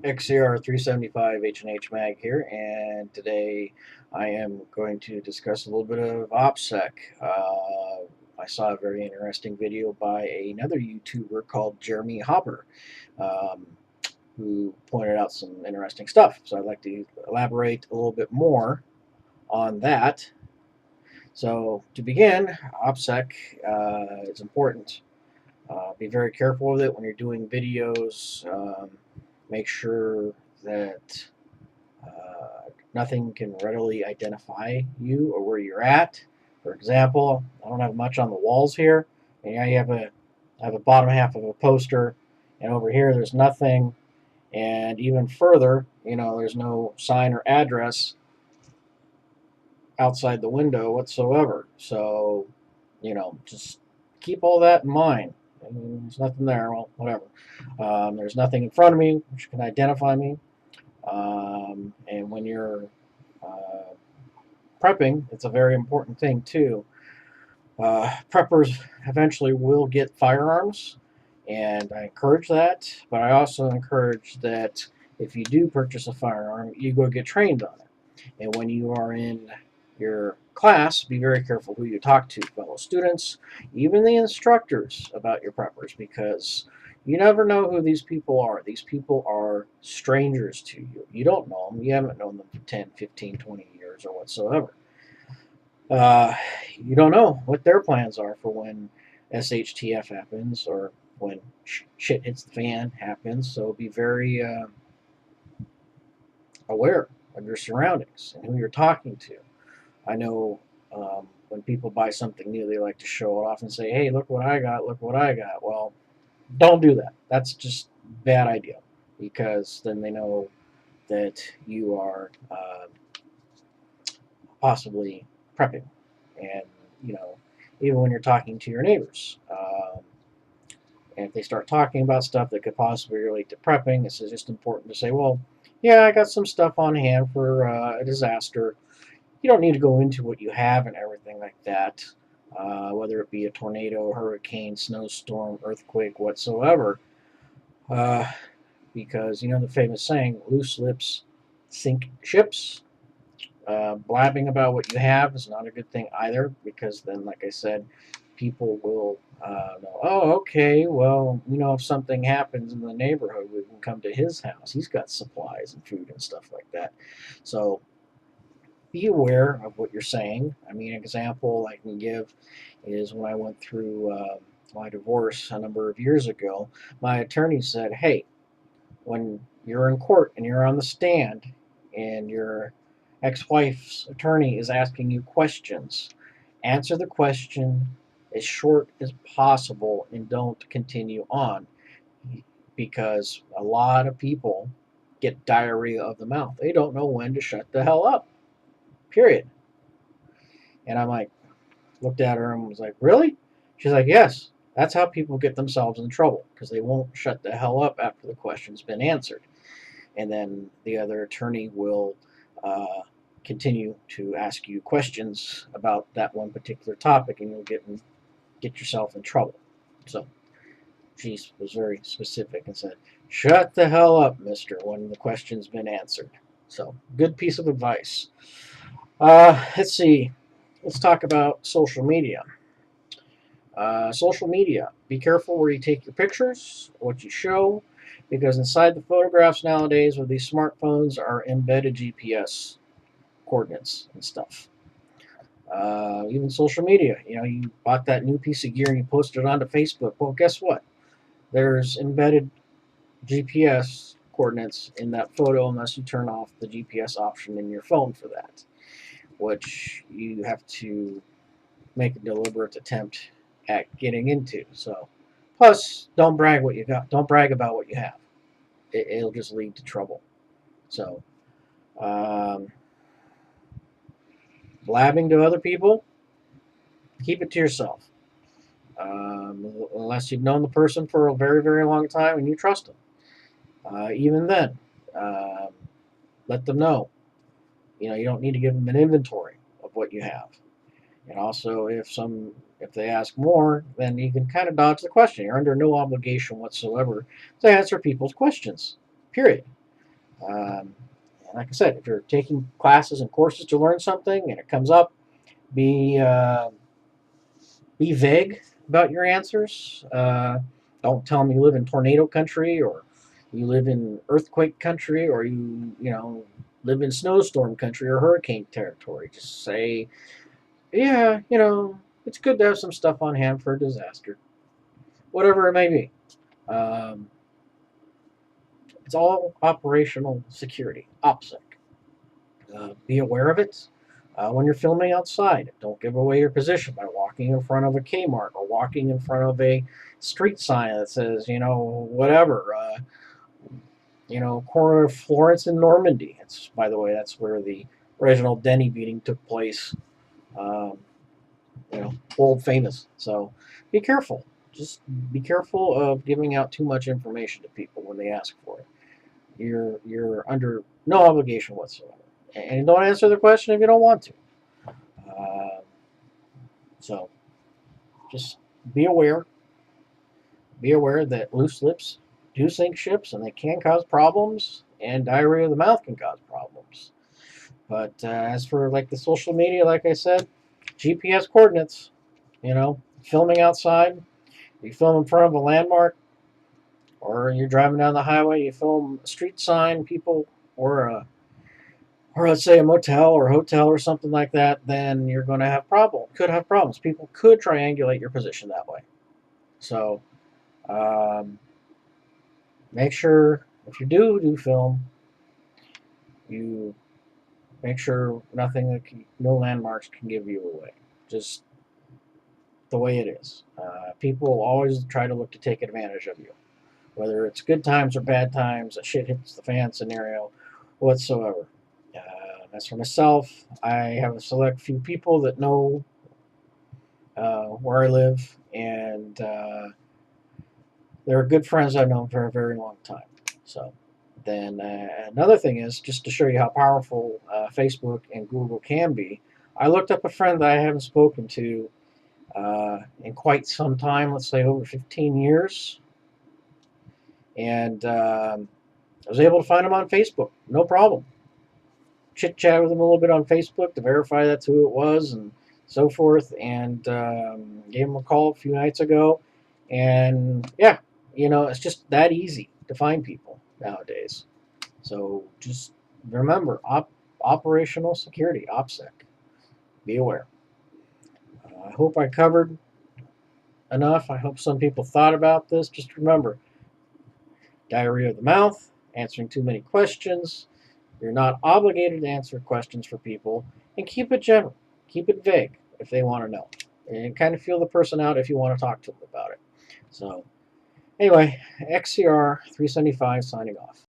XCR 375 H&H Mag here, and today I am going to discuss a little bit of OPSEC. I saw a very interesting video by another YouTuber called Jeremy Hopper, um, who pointed out some interesting stuff. So I'd like to elaborate a little bit more on that. So to begin, OPSEC is important. Be very careful with it when you're doing videos. Make sure that nothing can readily identify you or where you're at. For example, I don't have much on the walls here. And yeah, I have a bottom half of a poster, and over here there's nothing. And even further, there's no sign or address outside the window whatsoever. So, just keep all that in mind. I mean, there's nothing there. Well, whatever. There's nothing in front of me which can identify me. And when you're prepping, it's a very important thing too. Preppers eventually will get firearms, and I encourage that. But I also encourage that if you do purchase a firearm, you go get trained on it. And when you are in your class, be very careful who you talk to, fellow students, even the instructors, about your preppers, because you never know who these people are. These people are strangers to you. You don't know them. You haven't known them for 10, 15, 20 years or whatsoever. Uh, you don't know what their plans are for when SHTF happens or when shit hits the fan happens. So be very aware of your surroundings and who you're talking to. I know when people buy something new, they like to show it off and say, "Hey, look what I got! Look what I got!" Well, don't do that. That's just a bad idea, because then they know that you are possibly prepping, and you know, even when you're talking to your neighbors. And if they start talking about stuff that could possibly relate to prepping, it's just important to say, well, yeah, I got some stuff on hand for a disaster. You don't need to go into what you have and everything like that, whether it be a tornado, hurricane, snowstorm, earthquake, whatsoever, uh, because you know the famous saying, loose lips sink ships. Blabbing about what you have is not a good thing either, because then, like I said, people will know, oh, okay, well, if something happens in the neighborhood, we can come to his house. He's got supplies and food and stuff like that. So be aware of what you're saying. I mean, an example I can give is when I went through my divorce a number of years ago, my attorney said, hey, when you're in court and you're on the stand and your ex-wife's attorney is asking you questions, answer the question as short as possible and don't continue on, because a lot of people get diarrhea of the mouth. They don't know when to shut the hell up, period. And I'm like, looked at her and was like, really? She's like, yes. That's how people get themselves in trouble, because they won't shut the hell up after the question's been answered. And then the other attorney will uh, continue to ask you questions about that one particular topic, and you'll get yourself in trouble. So she was very specific and said, "Shut the hell up, Mister," when the question's been answered. So good piece of advice. Let's see. Let's talk about social media. Social media. Be careful where you take your pictures, what you show, because inside the photographs nowadays with these smartphones are embedded GPS coordinates and stuff. Even social media. You bought that new piece of gear and you posted it onto Facebook. Well, guess what? There's embedded GPS coordinates in that photo unless you turn off the GPS option in your phone for that, which you have to make a deliberate attempt at getting into. So, plus, don't brag what you got. Don't brag about what you have. It'll just lead to trouble. So, um, blabbing to other people, keep it to yourself. Unless you've known the person for a very, very long time and you trust them. Even then, um, let them know. You don't need to give them an inventory of what you have. And also, if they ask more, then you can kind of dodge the question. You're under no obligation whatsoever to answer people's questions. Period. And like I said, if you're taking classes and courses to learn something and it comes up, be be vague about your answers. Don't tell them you live in tornado country or you live in earthquake country or you live in snowstorm country or hurricane territory. Just say, yeah, it's good to have some stuff on hand for a disaster, whatever it may be. Um, it's all operational security, OPSEC. Be aware of it. When you're filming outside, don't give away your position by walking in front of a Kmart or walking in front of a street sign that says, whatever, corner of Florence and Normandy. It's, by the way, that's where the original Denny beating took place. Um, world famous. So be careful. Just be careful of giving out too much information to people when they ask for it. You're under no obligation whatsoever, and don't answer the question if you don't want to. Uh, so just be aware. Be aware that loose lips do sink ships, and they can cause problems. And diarrhea of the mouth can cause problems. But as for like the social media, like I said, GPS coordinates. Filming outside, you film in front of a landmark, or you're driving down the highway, you film a street sign, people, or let's say a motel or hotel or something like that, then you're going to have could have problems. People could triangulate your position that way. So um, make sure if you do film, you make sure no landmarks can give you away. Just the way it is. People always try to look to take advantage of you, whether it's good times or bad times, a shit hits the fan scenario, whatsoever. As for myself, I have a select few people that know where I live, and they're good friends I've known for a very long time. So, then another thing is just to show you how powerful Facebook and Google can be. I looked up a friend that I haven't spoken to in quite some time, let's say over 15 years, and I was able to find him on Facebook, no problem. Chit chat with him a little bit on Facebook to verify that's who it was and so forth, and gave him a call a few nights ago. And yeah, it's just that easy to find people nowadays. So just remember, operational security, OPSEC. Be aware. I hope I covered enough. I hope some people thought about this. Just remember, diarrhea of the mouth, answering too many questions. You're not obligated to answer questions for people, and keep it general. Keep it vague if they want to know. And kind of feel the person out if you want to talk to them about it. So, anyway, XCR 375 signing off.